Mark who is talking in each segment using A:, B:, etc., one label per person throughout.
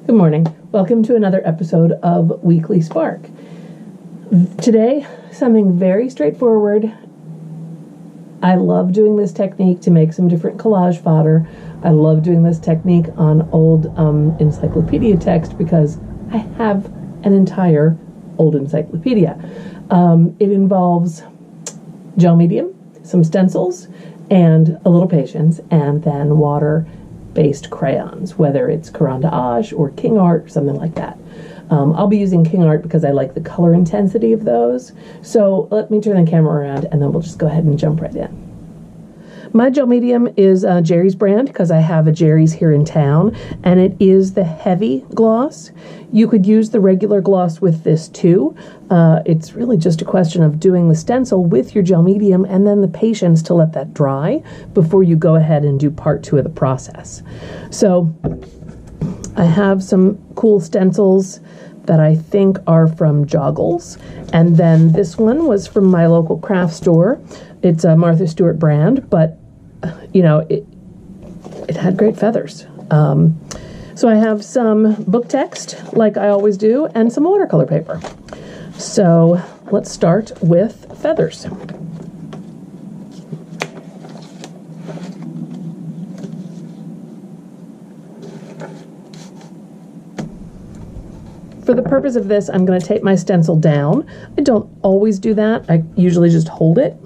A: Good morning. Welcome to another episode of Weekly Spark. Today, something very straightforward. I love doing this technique to make some different collage fodder. I love doing this technique on old encyclopedia text because I have an entire old encyclopedia. It involves gel medium, some stencils, and a little patience, and then water-based crayons, whether it's Caran d'Ache or King Art or something like that. I'll be using King Art because I like the color intensity of those. So let me turn the camera around and then we'll just go ahead and jump right in. My gel medium is Jerry's brand because I have a Jerry's here in town, and it is the heavy gloss. You could use the regular gloss with this too. It's really just a question of doing the stencil with your gel medium and then the patience to let that dry before you go ahead and do part 2 of the process. So I have some cool stencils that I think are from Joggles, and then this one was from my local craft store. It's a Martha Stewart brand, but you know, it had great feathers. So I have some book text, like I always do, and some watercolor paper. So let's start with feathers. For the purpose of this, I'm going to tape my stencil down. I don't always do that. I usually just hold it.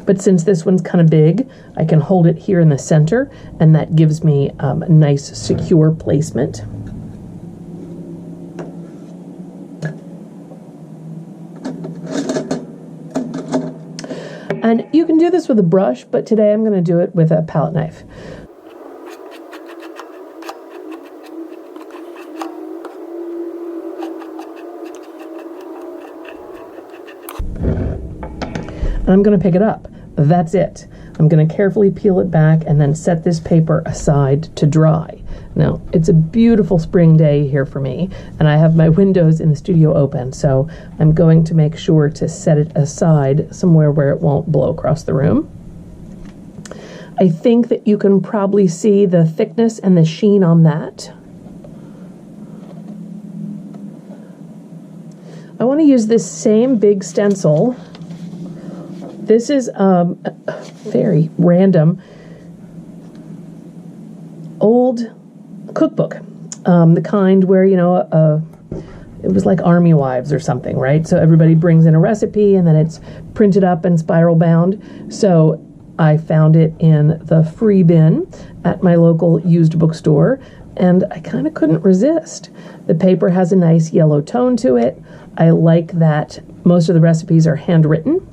A: But since this one's kind of big, I can hold it here in the center, and that gives me a nice, secure placement. And you can do this with a brush, but today I'm going to do it with a palette knife. And I'm going to pick it up. That's it. I'm going to carefully peel it back and then set this paper aside to dry. Now, it's a beautiful spring day here for me, and I have my windows in the studio open, so I'm going to make sure to set it aside somewhere where it won't blow across the room. I think that you can probably see the thickness and the sheen on that. I want to use this same big stencil. This is a very random old cookbook, the kind where, you know, it was like Army Wives or something, right? So everybody brings in a recipe and then it's printed up and spiral bound. So I found it in the free bin at my local used bookstore, and I kind of couldn't resist. The paper has a nice yellow tone to it. I like that most of the recipes are handwritten.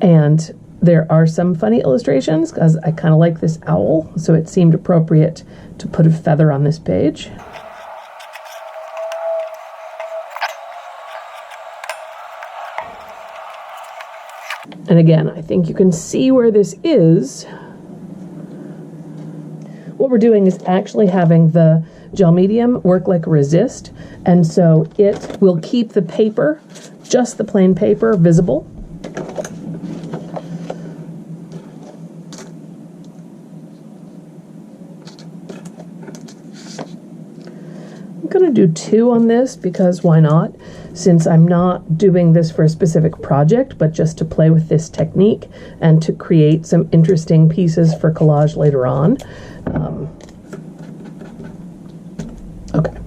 A: And there are some funny illustrations because I kind of like this owl, so it seemed appropriate to put a feather on this page. And again, I think you can see where this is. What we're doing is actually having the gel medium work like a resist, and so it will keep the paper, just the plain paper, visible. I'm going to do 2 on this because why not, since I'm not doing this for a specific project but just to play with this technique and to create some interesting pieces for collage later on. Okay.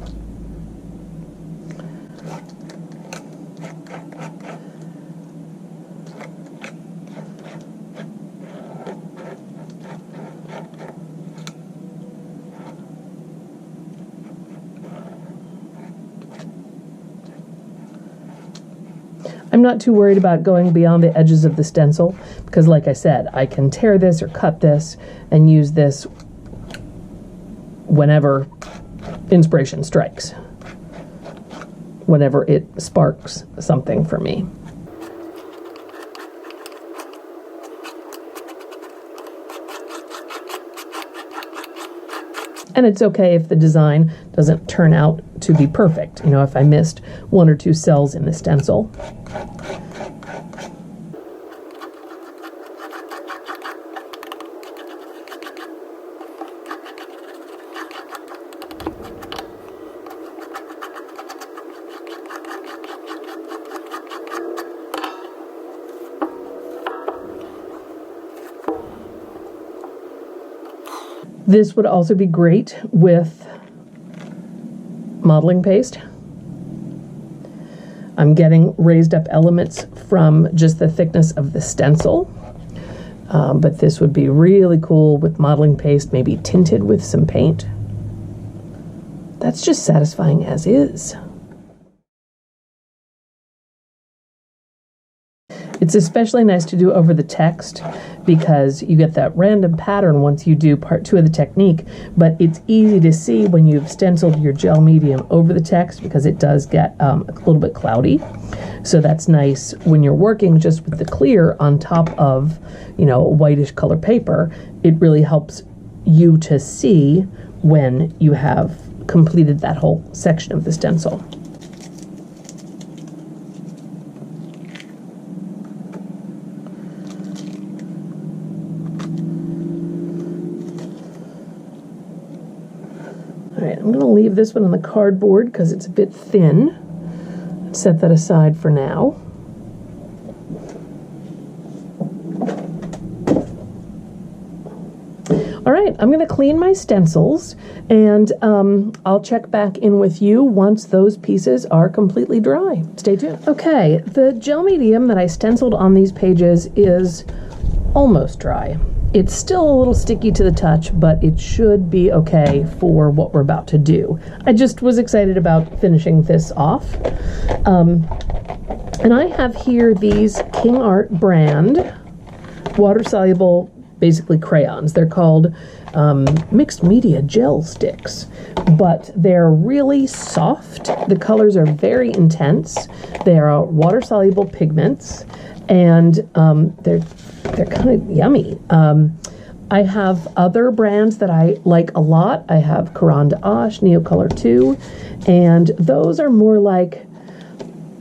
A: I'm not too worried about going beyond the edges of the stencil because, like I said, I can tear this or cut this and use this whenever inspiration strikes, whenever it sparks something for me. And it's okay if the design doesn't turn out to be perfect. You know, if I missed 1 or 2 cells in the stencil. This would also be great with modeling paste. I'm getting raised up elements from just the thickness of the stencil, but this would be really cool with modeling paste, maybe tinted with some paint. That's just satisfying as is. It's especially nice to do over the text because you get that random pattern once you do part 2 of the technique, but it's easy to see when you've stenciled your gel medium over the text because it does get a little bit cloudy. So that's nice when you're working just with the clear on top of, you know, whitish color paper. It really helps you to see when you have completed that whole section of the stencil. Alright, I'm going to leave this one on the cardboard because it's a bit thin. Set that aside for now. Alright, I'm going to clean my stencils and I'll check back in with you once those pieces are completely dry. Stay tuned. Okay, the gel medium that I stenciled on these pages is almost dry. It's still a little sticky to the touch, but it should be okay for what we're about to do. I just was excited about finishing this off. And I have here these King Art brand water-soluble, basically crayons. They're called mixed media gel sticks, but they're really soft. The colors are very intense. They are water-soluble pigments, and they're kind of yummy. I have other brands that I like a lot. I have Caran d'Ache, Neocolor 2, and those are more like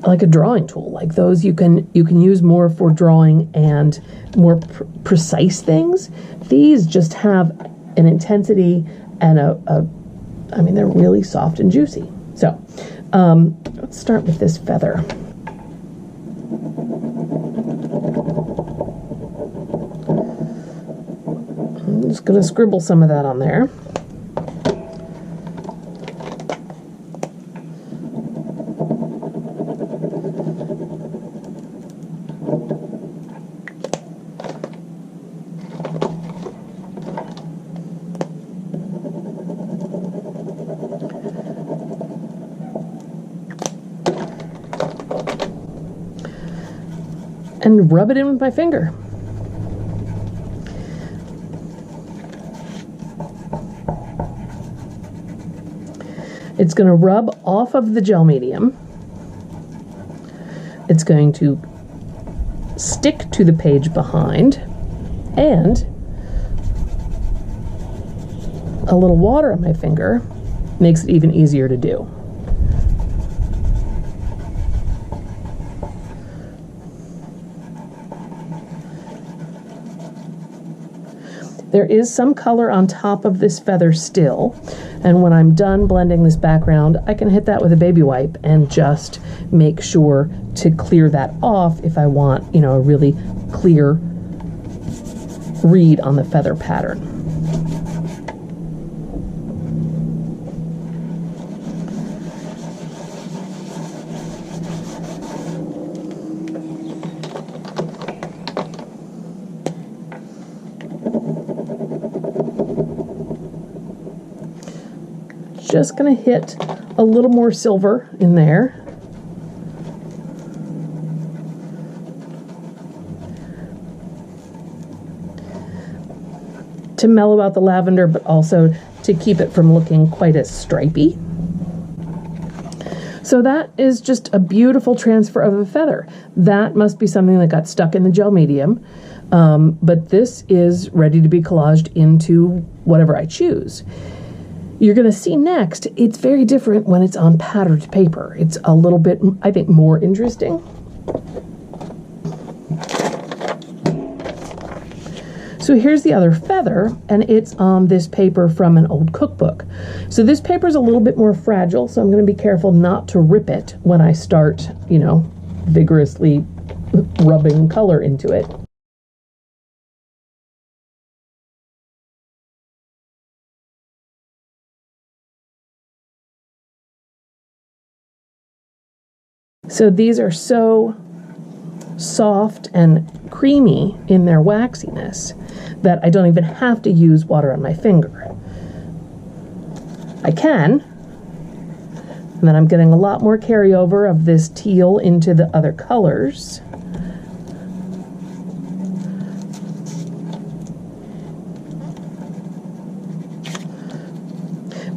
A: a drawing tool. Like those you can use more for drawing and more precise things. These just have an intensity and I mean, they're really soft and juicy. So let's start with this feather. I'm just going to scribble some of that on there. And rub it in with my finger. It's going to rub off of the gel medium. It's going to stick to the page behind, and a little water on my finger makes it even easier to do. There is some color on top of this feather still, and when I'm done blending this background, I can hit that with a baby wipe and just make sure to clear that off if I want, you know, a really clear read on the feather pattern. Just going to hit a little more silver in there. To mellow out the lavender, but also to keep it from looking quite as stripy. So that is just a beautiful transfer of a feather. That must be something that got stuck in the gel medium, but this is ready to be collaged into whatever I choose. You're going to see next, it's very different when it's on patterned paper. It's a little bit, I think, more interesting. So here's the other feather, and it's on this paper from an old cookbook. So this paper is a little bit more fragile, so I'm going to be careful not to rip it when I start, you know, vigorously rubbing color into it. So these are so soft and creamy in their waxiness that I don't even have to use water on my finger. I can, and then I'm getting a lot more carryover of this teal into the other colors.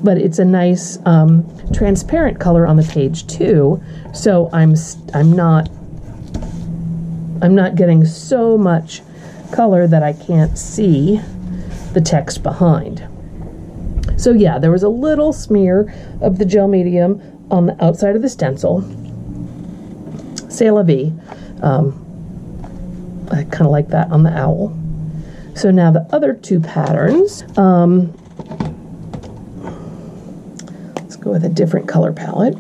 A: But it's a nice transparent color on the page too, so I'm not getting so much color that I can't see the text behind. So yeah, there was a little smear of the gel medium on the outside of the stencil. C'est la vie. I kind of like that on the owl. So now the other two patterns. Let's go with a different color palette.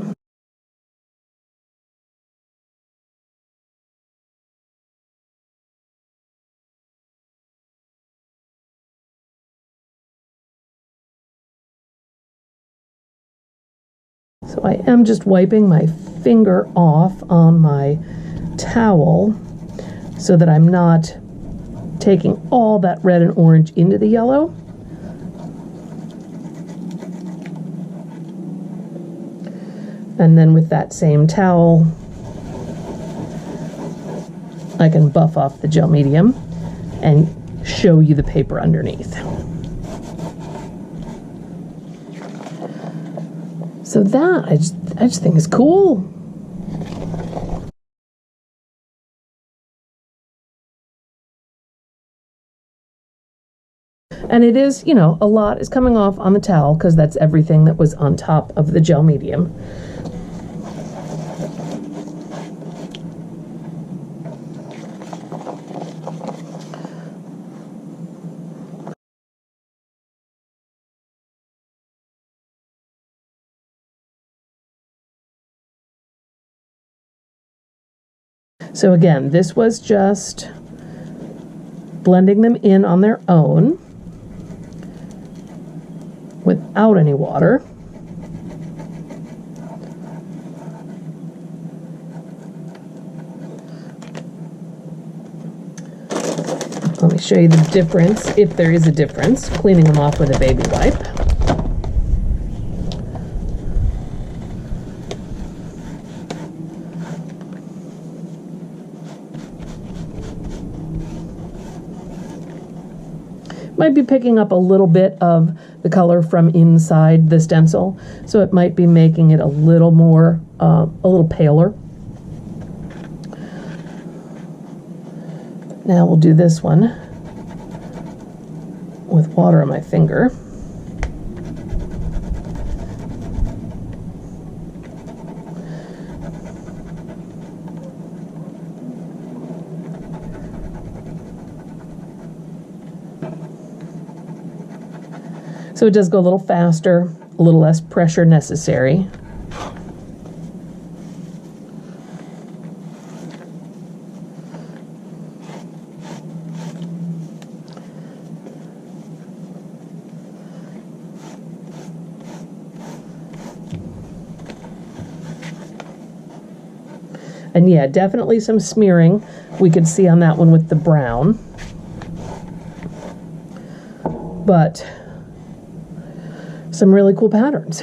A: So I am just wiping my finger off on my towel so that I'm not taking all that red and orange into the yellow. And then with that same towel, I can buff off the gel medium and show you the paper underneath. So that, I just think is cool. And it is, you know, a lot is coming off on the towel because that's everything that was on top of the gel medium. So again, this was just blending them in on their own without any water. Let me show you the difference, if there is a difference, cleaning them off with a baby wipe. Might be picking up a little bit of the color from inside the stencil, so it might be making it a little more, a little paler. Now we'll do this one with water on my finger. So it does go a little faster, a little less pressure necessary. And yeah, definitely some smearing we could see on that one with the brown. But some really cool patterns.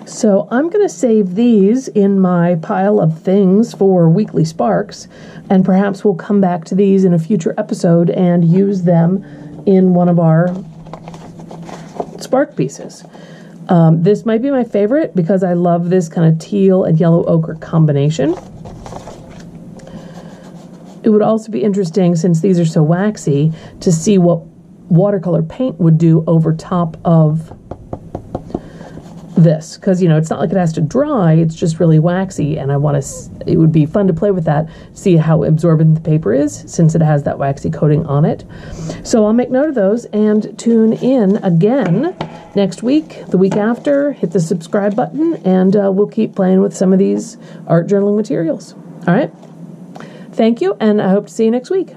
A: So I'm going to save these in my pile of things for weekly sparks, and perhaps we'll come back to these in a future episode and use them in one of our spark pieces. This might be my favorite because I love this kind of teal and yellow ochre combination. It would also be interesting, since these are so waxy, to see what watercolor paint would do over top of this, because you know it's not like it has to dry, it's just really waxy, and I want to, it would be fun to play with that, see how absorbent the paper is since it has that waxy coating on it. So I'll make note of those and tune in again next week, the week after. Hit the subscribe button, and we'll keep playing with some of these art journaling materials. All right, thank you, and I hope to see you next week.